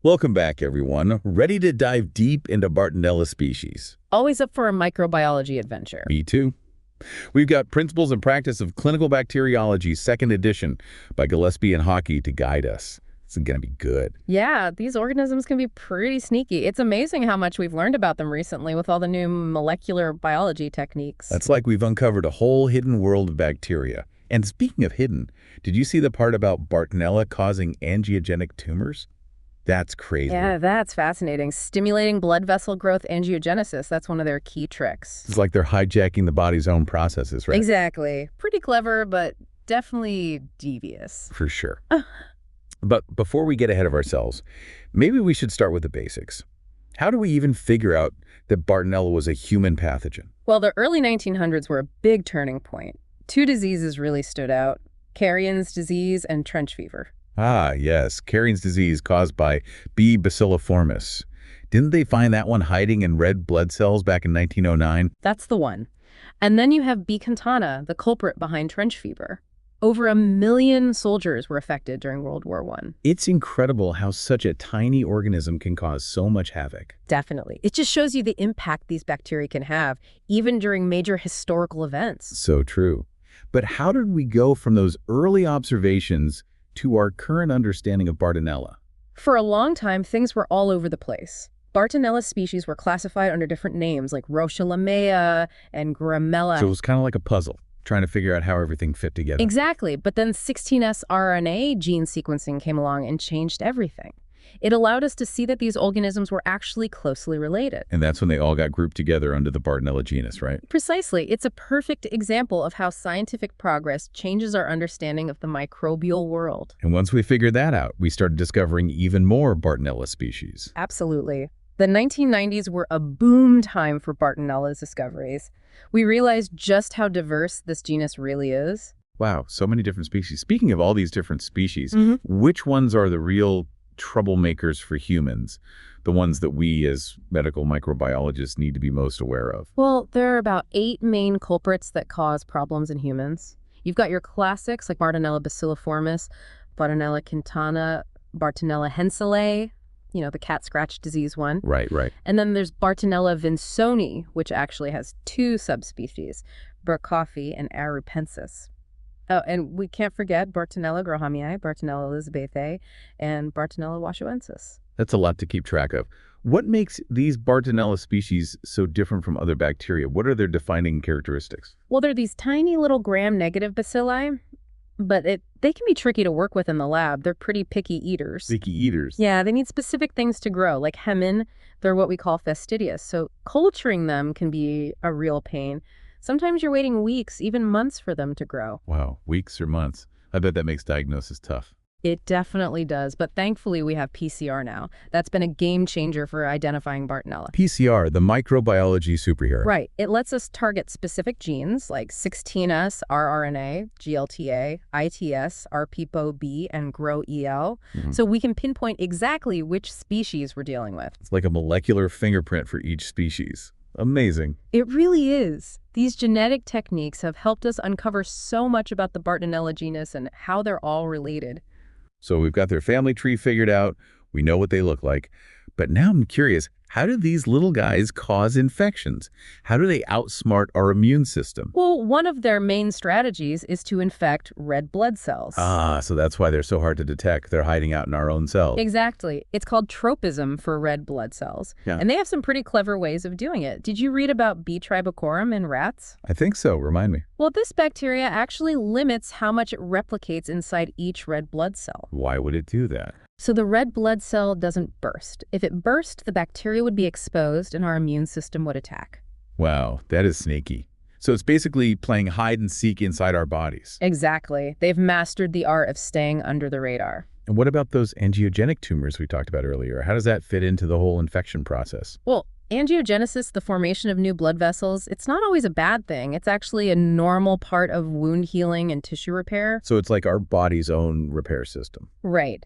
Welcome back, everyone. Ready to dive deep into Bartonella species? Always up for a microbiology adventure. Me too. We've got Principles and Practice of Clinical Bacteriology, second edition, by Gillespie and Hockey to guide us. It's going to be good. Yeah, these organisms can be pretty sneaky. It's amazing how much we've learned about them recently with all the new molecular biology techniques. That's like we've uncovered a whole hidden world of bacteria. And speaking of hidden, did you see the part about Bartonella causing angiogenic tumors? That's crazy. Yeah, that's fascinating. Stimulating blood vessel growth angiogenesis, that's one of their key tricks. It's like they're hijacking the body's own processes, right? Exactly. Pretty clever, but definitely devious. For sure. But before we get ahead of ourselves, maybe we should start with the basics. How do we even figure out that Bartonella was a human pathogen? Well, the early 1900s were a big turning point. Two diseases really stood out: Carrion's disease and trench fever. Ah, yes, Carrion's disease caused by B. bacilliformis. Didn't they find that one hiding in red blood cells back in 1909? That's the one. And then you have B. cantana, the culprit behind trench fever. Over 1 million soldiers were affected during World War I. It's incredible how such a tiny organism can cause so much havoc. Definitely. It just shows you the impact these bacteria can have, even during major historical events. So true. But how did we go from those early observations to our current understanding of Bartonella? For a long time, things were all over the place. Bartonella species were classified under different names like Rochalamea and Gramella. So it was kind of like a puzzle, trying to figure out how everything fit together. Exactly, but then 16S RNA gene sequencing came along and changed everything. It allowed us to see that these organisms were actually closely related. And that's when they all got grouped together under the Bartonella genus, right? Precisely. It's a perfect example of how scientific progress changes our understanding of the microbial world. And once we figured that out, we started discovering even more Bartonella species. Absolutely. The 1990s were a boom time for Bartonella's discoveries. We realized just how diverse this genus really is. Wow, so many different species. Speaking of all these different species, which ones are the real troublemakers for humans, the ones that we as medical microbiologists need to be most aware of? Well, there are about 8 main culprits that cause problems in humans. You've got your classics like Bartonella bacilliformis, Bartonella cantana, Bartonella henselae, the cat scratch disease one. Right. And then there's Bartonella vinsoni, which actually has 2 subspecies, Burkhoffii and arupensis. Oh, and we can't forget Bartonella grahamii, Bartonella elizabethae, and Bartonella washoensis. That's a lot to keep track of. What makes these Bartonella species so different from other bacteria? What are their defining characteristics? Well, they're these tiny little gram-negative bacilli, but they can be tricky to work with in the lab. They're pretty picky eaters. Picky eaters? Yeah, they need specific things to grow, like hemin. They're what we call fastidious, so culturing them can be a real pain. Sometimes you're waiting weeks, even months for them to grow. Wow, weeks or months. I bet that makes diagnosis tough. It definitely does, but thankfully we have PCR now. That's been a game changer for identifying Bartonella. PCR, the microbiology superhero. Right. It lets us target specific genes like 16S, rRNA, GLTA, ITS, RPPO-B, and GRO-EL, so we can pinpoint exactly which species we're dealing with. It's like a molecular fingerprint for each species. Amazing. It really is. These genetic techniques have helped us uncover so much about the Bartonella genus and how they're all related. So we've got their family tree figured out. We know what they look like. But now I'm curious, how do these little guys cause infections? How do they outsmart our immune system? Well, one of their main strategies is to infect red blood cells. Ah, so that's why they're so hard to detect. They're hiding out in our own cells. Exactly. It's called tropism for red blood cells. Yeah. And they have some pretty clever ways of doing it. Did you read about B. tribocorum in rats? I think so. Remind me. Well, this bacteria actually limits how much it replicates inside each red blood cell. Why would it do that? So the red blood cell doesn't burst. If it burst, the bacteria would be exposed and our immune system would attack. Wow, that is sneaky. So it's basically playing hide and seek inside our bodies. Exactly. They've mastered the art of staying under the radar. And what about those angiogenic tumors we talked about earlier? How does that fit into the whole infection process? Well, angiogenesis, the formation of new blood vessels, it's not always a bad thing. It's actually a normal part of wound healing and tissue repair. So it's like our body's own repair system. Right.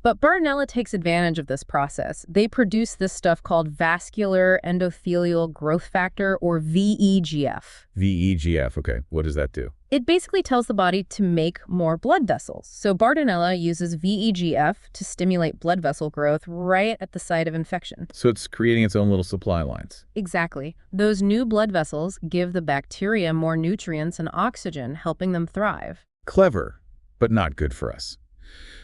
But Bartonella takes advantage of this process. They produce this stuff called vascular endothelial growth factor, or VEGF. VEGF, okay. What does that do? It basically tells the body to make more blood vessels. So Bartonella uses VEGF to stimulate blood vessel growth right at the site of infection. So it's creating its own little supply lines. Exactly. Those new blood vessels give the bacteria more nutrients and oxygen, helping them thrive. Clever, but not good for us.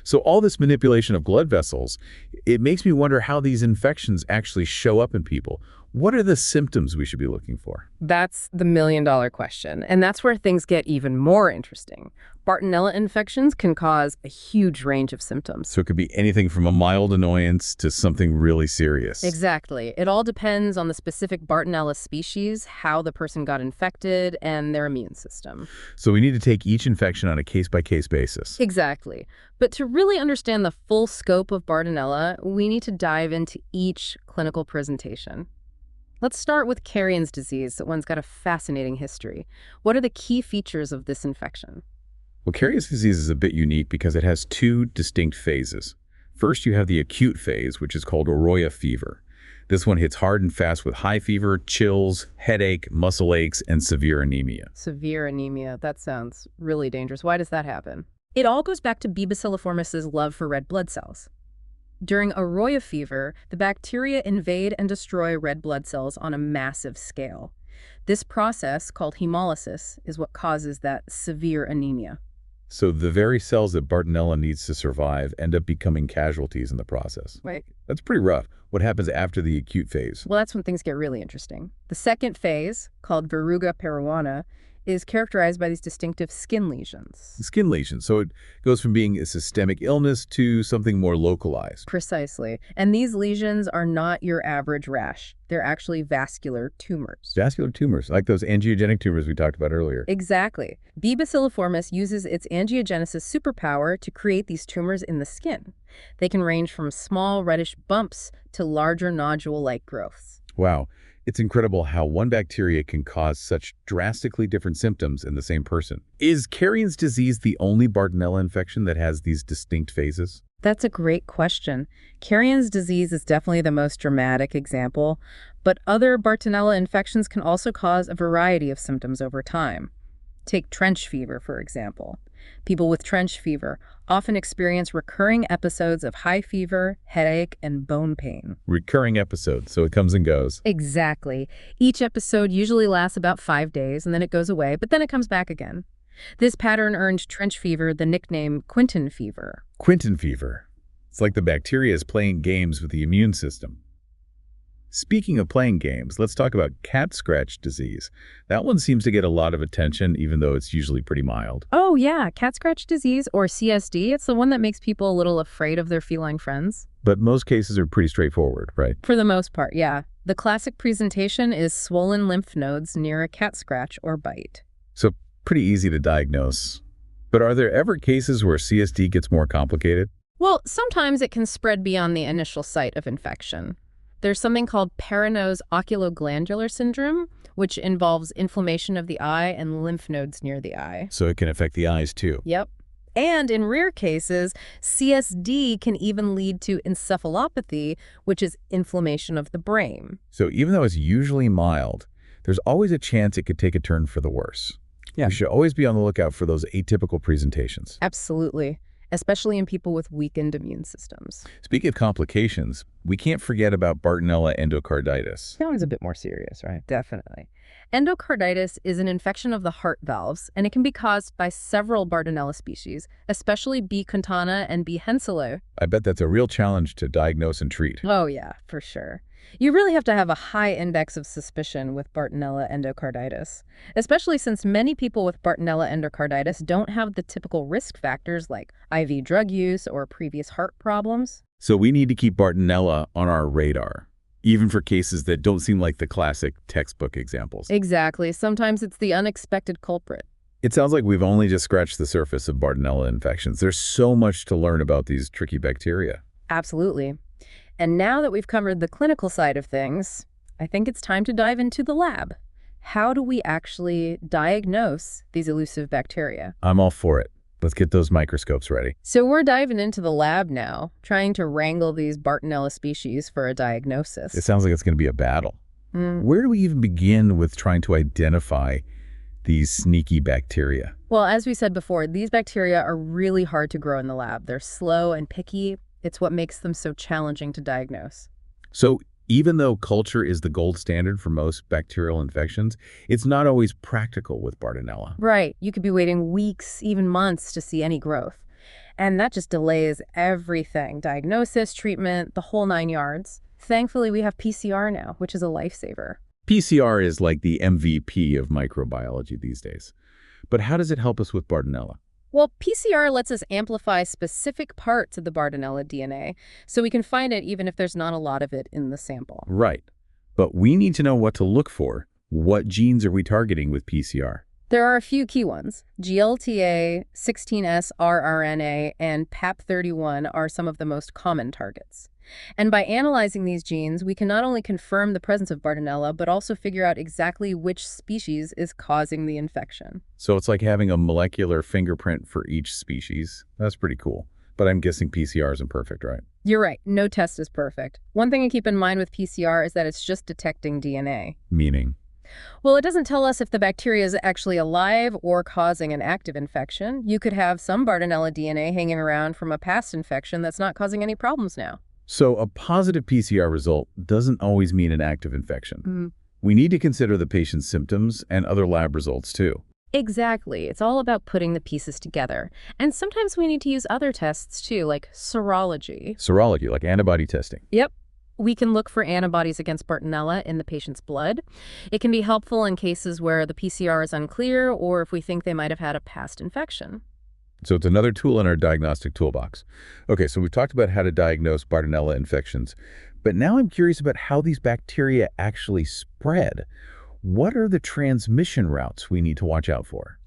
So all this manipulation of blood vessels, it makes me wonder how these infections actually show up in people. What are the symptoms we should be looking for? That's the million-dollar question, and that's where things get even more interesting. Bartonella infections can cause a huge range of symptoms. So it could be anything from a mild annoyance to something really serious. Exactly. It all depends on the specific Bartonella species, how the person got infected, and their immune system. So we need to take each infection on a case-by-case basis. Exactly. But to really understand the full scope of Bartonella, we need to dive into each clinical presentation. Let's start with Carrion's disease. That one's got a fascinating history. What are the key features of this infection? Well, Carrion's disease is a bit unique because it has two distinct phases. First, you have the acute phase, which is called Oroya fever. This one hits hard and fast with high fever, chills, headache, muscle aches, and severe anemia. Severe anemia. That sounds really dangerous. Why does that happen? It all goes back to B. bacilliformis's love for red blood cells. During Oroya fever, the bacteria invade and destroy red blood cells on a massive scale. This process, called hemolysis, is what causes that severe anemia. So the very cells that Bartonella needs to survive end up becoming casualties in the process. Right. That's pretty rough. What happens after the acute phase? Well, that's when things get really interesting. The second phase, called verruga peruana, is characterized by these distinctive skin lesions. Skin lesions. So it goes from being a systemic illness to something more localized. Precisely. And these lesions are not your average rash. They're actually vascular tumors. Vascular tumors, like those angiogenic tumors we talked about earlier. Exactly. B. bacilliformis uses its angiogenesis superpower to create these tumors in the skin. They can range from small reddish bumps to larger nodule-like growths. Wow. It's incredible how one bacteria can cause such drastically different symptoms in the same person. Is Carrion's disease the only Bartonella infection that has these distinct phases? That's a great question. Carrion's disease is definitely the most dramatic example, but other Bartonella infections can also cause a variety of symptoms over time. Take trench fever, for example. People with trench fever often experience recurring episodes of high fever, headache, and bone pain. Recurring episodes, so it comes and goes. Exactly. Each episode usually lasts about 5 days, and then it goes away, but then it comes back again. This pattern earned trench fever the nickname Quinton fever. Quinton fever. It's like the bacteria is playing games with the immune system. Speaking of playing games, let's talk about cat scratch disease. That one seems to get a lot of attention, even though it's usually pretty mild. Oh yeah, cat scratch disease, or CSD. It's the one that makes people a little afraid of their feline friends. But most cases are pretty straightforward, right? For the most part, yeah. The classic presentation is swollen lymph nodes near a cat scratch or bite. So pretty easy to diagnose. But are there ever cases where CSD gets more complicated? Well, sometimes it can spread beyond the initial site of infection. There's something called Peyronie's oculoglandular syndrome, which involves inflammation of the eye and lymph nodes near the eye. So it can affect the eyes too. Yep. And in rare cases, CSD can even lead to encephalopathy, which is inflammation of the brain. So even though it's usually mild, there's always a chance it could take a turn for the worse. Yeah. We should always be on the lookout for those atypical presentations. Absolutely. Especially in people with weakened immune systems. Speaking of complications, we can't forget about Bartonella endocarditis. That one's a bit more serious, right? Definitely. Endocarditis is an infection of the heart valves, and it can be caused by several Bartonella species, especially B. contana and B. henselae. I bet that's a real challenge to diagnose and treat. Oh yeah, for sure. You really have to have a high index of suspicion with Bartonella endocarditis, especially since many people with Bartonella endocarditis don't have the typical risk factors like IV drug use or previous heart problems. So we need to keep Bartonella on our radar, even for cases that don't seem like the classic textbook examples. Exactly. Sometimes it's the unexpected culprit. It sounds like we've only just scratched the surface of Bartonella infections. There's so much to learn about these tricky bacteria. Absolutely. And now that we've covered the clinical side of things, I think it's time to dive into the lab. How do we actually diagnose these elusive bacteria? I'm all for it. Let's get those microscopes ready. So we're diving into the lab now, trying to wrangle these Bartonella species for a diagnosis. It sounds like it's going to be a battle. Where do we even begin with trying to identify these sneaky bacteria? Well, as we said before, these bacteria are really hard to grow in the lab. They're slow and picky. It's what makes them so challenging to diagnose. So even though culture is the gold standard for most bacterial infections, it's not always practical with Bartonella. Right. You could be waiting weeks, even months to see any growth. And that just delays everything. Diagnosis, treatment, the whole 9 yards. Thankfully, we have PCR now, which is a lifesaver. PCR is like the MVP of microbiology these days. But how does it help us with Bartonella? Well, PCR lets us amplify specific parts of the Bartonella DNA, so we can find it even if there's not a lot of it in the sample. Right. But we need to know what to look for. What genes are we targeting with PCR? There are a few key ones. GLTA, 16S rRNA, and PAP31 are some of the most common targets. And by analyzing these genes, we can not only confirm the presence of Bartonella, but also figure out exactly which species is causing the infection. So it's like having a molecular fingerprint for each species. That's pretty cool. But I'm guessing PCR isn't perfect, right? You're right. No test is perfect. One thing to keep in mind with PCR is that it's just detecting DNA. Meaning? Well, it doesn't tell us if the bacteria is actually alive or causing an active infection. You could have some Bartonella DNA hanging around from a past infection that's not causing any problems now. So a positive PCR result doesn't always mean an active infection. We need to consider the patient's symptoms and other lab results too. Exactly. It's all about putting the pieces together. And sometimes we need to use other tests too, like serology. Serology, like antibody testing. Yep. We can look for antibodies against Bartonella in the patient's blood. It can be helpful in cases where the PCR is unclear or if we think they might have had a past infection. So it's another tool in our diagnostic toolbox. Okay, so we've talked about how to diagnose Bartonella infections, but now I'm curious about how these bacteria actually spread. What are the transmission routes we need to watch out for?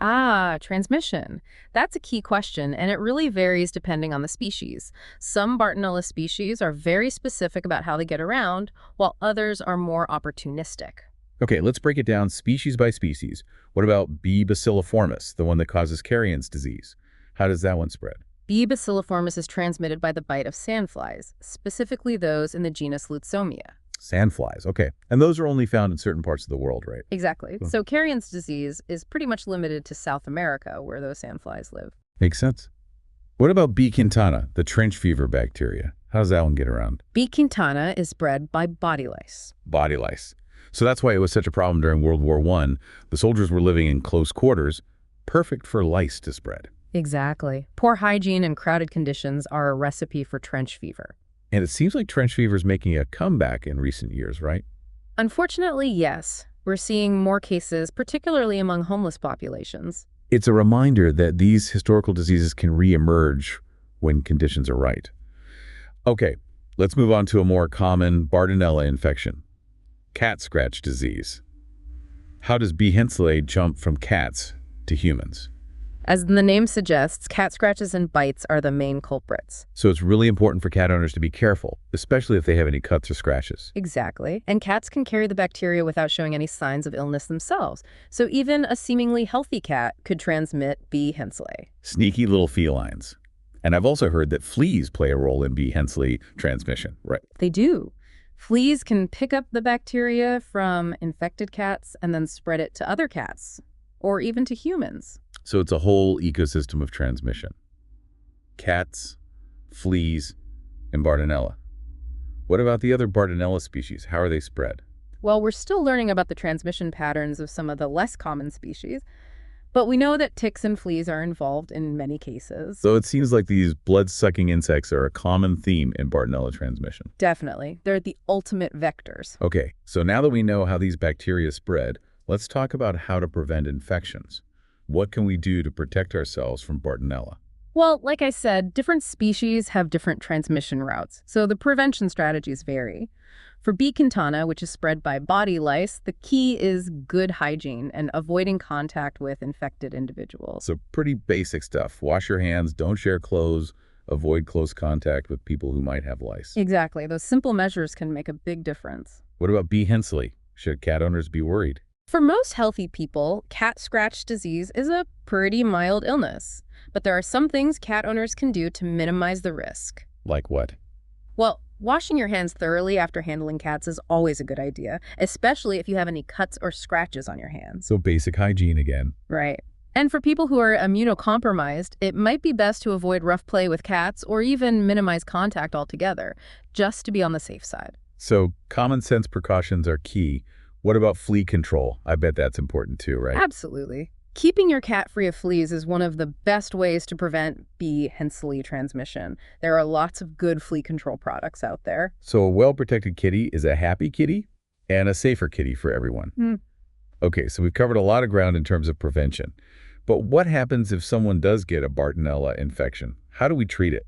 Transmission. That's a key question, and it really varies depending on the species. Some Bartonella species are very specific about how they get around, while others are more opportunistic. Okay, let's break it down species by species. What about B. bacilliformis, the one that causes Carrion's disease? How does that one spread? B. bacilliformis is transmitted by the bite of sandflies, specifically those in the genus Lutzomia. Sandflies, okay. And those are only found in certain parts of the world, right? Exactly. So Carrion's disease is pretty much limited to South America, where those sandflies live. Makes sense. What about B. quintana, the trench fever bacteria? How does that one get around? B. quintana is spread by body lice. Body lice. So that's why it was such a problem during World War I. The soldiers were living in close quarters, perfect for lice to spread. Exactly. Poor hygiene and crowded conditions are a recipe for trench fever. And it seems like trench fever is making a comeback in recent years, right? Unfortunately, yes. We're seeing more cases, particularly among homeless populations. It's a reminder that these historical diseases can re-emerge when conditions are right. Okay, let's move on to a more common Bartonella infection. Cat scratch disease. How does B. henselae jump from cats to humans? As the name suggests, cat scratches and bites are the main culprits. So it's really important for cat owners to be careful, especially if they have any cuts or scratches. Exactly. And cats can carry the bacteria without showing any signs of illness themselves. So even a seemingly healthy cat could transmit B. henselae. Sneaky little felines. And I've also heard that fleas play a role in B. henselae transmission, right? They do. Fleas can pick up the bacteria from infected cats and then spread it to other cats, or even to humans. So it's a whole ecosystem of transmission. Cats, fleas, and Bartonella. What about the other Bartonella species? How are they spread? Well, we're still learning about the transmission patterns of some of the less common species, but we know that ticks and fleas are involved in many cases. So it seems like these blood-sucking insects are a common theme in Bartonella transmission. Definitely. They're the ultimate vectors. Okay, so now that we know how these bacteria spread, let's talk about how to prevent infections. What can we do to protect ourselves from Bartonella? Well, like I said, different species have different transmission routes, so the prevention strategies vary. For B. quintana, which is spread by body lice, the key is good hygiene and avoiding contact with infected individuals. So pretty basic stuff. Wash your hands, don't share clothes, avoid close contact with people who might have lice. Exactly. Those simple measures can make a big difference. What about B. henselae? Should cat owners be worried? For most healthy people, cat scratch disease is a pretty mild illness. But there are some things cat owners can do to minimize the risk. Like what? Well, Washing your hands thoroughly after handling cats is always a good idea, especially if you have any cuts or scratches on your hands. So basic hygiene again. Right. And for people who are immunocompromised, it might be best to avoid rough play with cats or even minimize contact altogether, just to be on the safe side. So common sense precautions are key. What about flea control? I bet that's important too, right? Absolutely. Keeping your cat free of fleas is one of the best ways to prevent bee Henseley transmission. There are lots of good flea control products out there. So a well-protected kitty is a happy kitty and a safer kitty for everyone. Okay, so we've covered a lot of ground in terms of prevention. But what happens if someone does get a Bartonella infection? How do we treat it?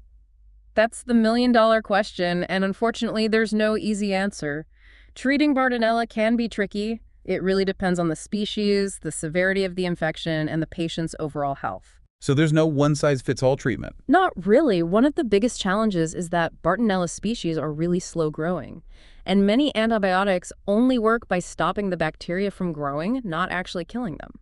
That's the million-dollar question, and unfortunately, there's no easy answer. Treating Bartonella can be tricky. It really depends on the species, the severity of the infection, and the patient's overall health. So there's no one-size-fits-all treatment. Not really. One of the biggest challenges is that Bartonella species are really slow-growing, and many antibiotics only work by stopping the bacteria from growing, not actually killing them.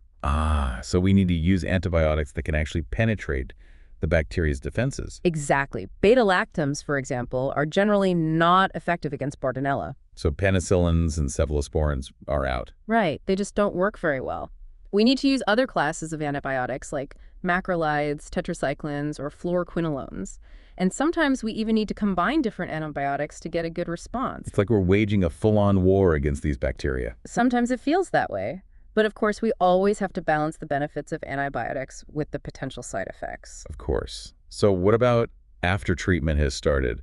So we need to use antibiotics that can actually penetrate the bacteria's defenses. Exactly. Beta-lactams, for example, are generally not effective against Bartonella. So penicillins and cephalosporins are out. Right. They just don't work very well. We need to use other classes of antibiotics like macrolides, tetracyclines, or fluoroquinolones. And sometimes we even need to combine different antibiotics to get a good response. It's like we're waging a full-on war against these bacteria. Sometimes it feels that way. But of course, we always have to balance the benefits of antibiotics with the potential side effects. Of course. So what about after treatment has started?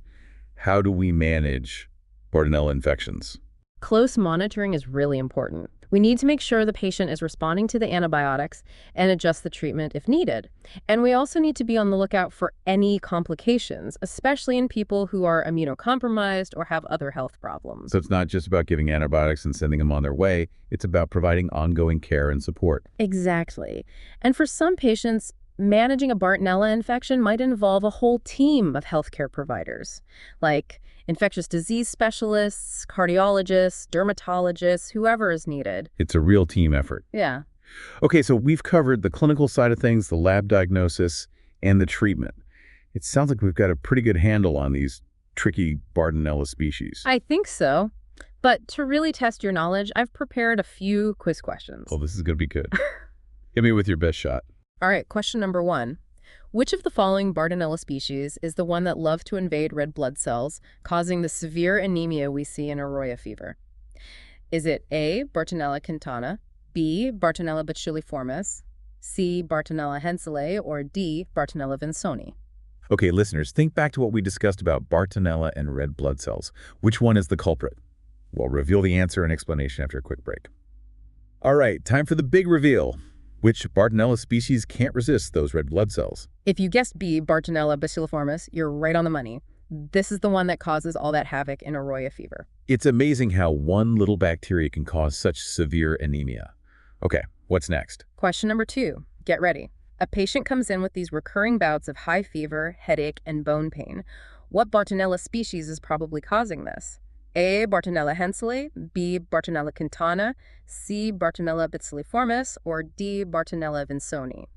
How do we manage Bartonella infections? Close monitoring is really important. We need to make sure the patient is responding to the antibiotics and adjust the treatment if needed. And we also need to be on the lookout for any complications, especially in people who are immunocompromised or have other health problems. So it's not just about giving antibiotics and sending them on their way. It's about providing ongoing care and support. Exactly. And for some patients, managing a Bartonella infection might involve a whole team of healthcare providers, like infectious disease specialists, cardiologists, dermatologists, whoever is needed. It's a real team effort. Yeah. Okay, so we've covered the clinical side of things, the lab diagnosis, and the treatment. It sounds like we've got a pretty good handle on these tricky Bartonella species. I think so. But to really test your knowledge, I've prepared a few quiz questions. Well, this is going to be good. Hit me with your best shot. All right, question number 1. Which of the following Bartonella species is the one that love to invade red blood cells, causing the severe anemia we see in Arroyo fever? Is it A, Bartonella quintana, B, Bartonella bacilliformis, C, Bartonella henselae, or D, Bartonella vinsoni? Okay, listeners, think back to what we discussed about Bartonella and red blood cells. Which one is the culprit? We'll reveal the answer and explanation after a quick break. All right, time for the big reveal. Which Bartonella species can't resist those red blood cells? If you guessed B, Bartonella bacilliformis, you're right on the money. This is the one that causes all that havoc in Arroyo fever. It's amazing how one little bacteria can cause such severe anemia. Okay, what's next? Question number 2. Get ready. A patient comes in with these recurring bouts of high fever, headache, and bone pain. What Bartonella species is probably causing this? A, Bartonella henselae, B, Bartonella quintana, C, Bartonella bacilliformis, or D, Bartonella vinsoni?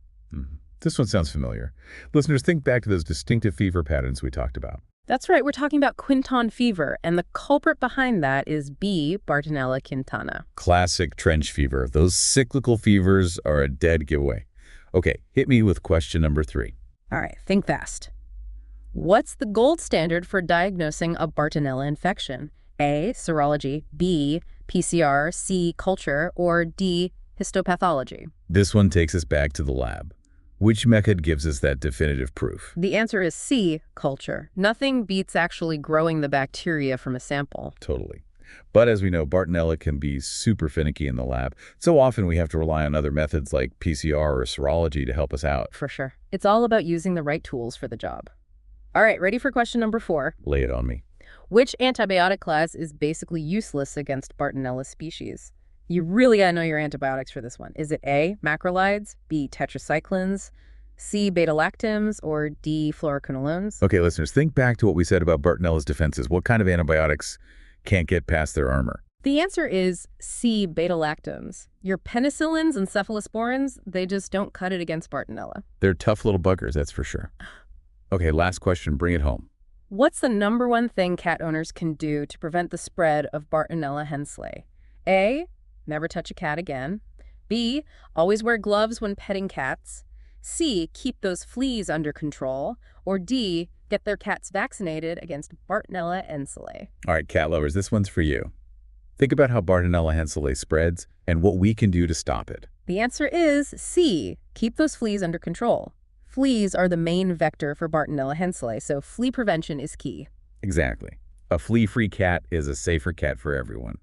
This one sounds familiar. Listeners, think back to those distinctive fever patterns we talked about. That's right, we're talking about quinton fever, and the culprit behind that is B, Bartonella quintana. Classic trench fever. Those cyclical fevers are a dead giveaway. Okay, hit me with question number 3. All right, think fast. What's the gold standard for diagnosing a Bartonella infection? A, serology, B, PCR, C, culture, or D, histopathology? This one takes us back to the lab. Which method gives us that definitive proof? The answer is C, culture. Nothing beats actually growing the bacteria from a sample. Totally. But as we know, Bartonella can be super finicky in the lab. So often we have to rely on other methods like PCR or serology to help us out. For sure. It's all about using the right tools for the job. All right, ready for question number 4? Lay it on me. Which antibiotic class is basically useless against Bartonella species? You really gotta know your antibiotics for this one. Is it A, macrolides, B, tetracyclines, C, beta-lactams, or D, fluoroquinolones? Okay, listeners, think back to what we said about Bartonella's defenses. What kind of antibiotics can't get past their armor? The answer is C, beta-lactams. Your penicillins and cephalosporins, they just don't cut it against Bartonella. They're tough little buggers, that's for sure. Okay, last question, bring it home. What's the number one thing cat owners can do to prevent the spread of Bartonella henselae? A. Never touch a cat again. B. Always wear gloves when petting cats. C. Keep those fleas under control. Or D. Get their cats vaccinated against Bartonella henselae. All right, cat lovers, this one's for you. Think about how Bartonella henselae spreads and what we can do to stop it. The answer is C. Keep those fleas under control. Fleas are the main vector for Bartonella henselae, so flea prevention is key. Exactly. A flea-free cat is a safer cat for everyone.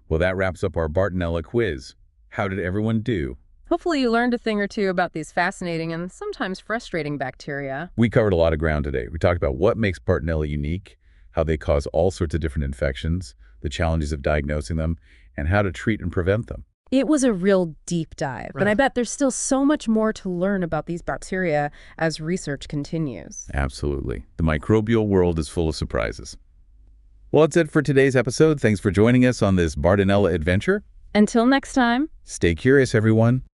Well, that wraps up our Bartonella quiz. How did everyone do? Hopefully you learned a thing or two about these fascinating and sometimes frustrating bacteria. We covered a lot of ground today. We talked about what makes Bartonella unique, how they cause all sorts of different infections, the challenges of diagnosing them, and how to treat and prevent them. It was a real deep dive, but I bet there's still so much more to learn about these bacteria as research continues. Absolutely. The microbial world is full of surprises. Well, that's it for today's episode. Thanks for joining us on this Bartonella adventure. Until next time. Stay curious, everyone.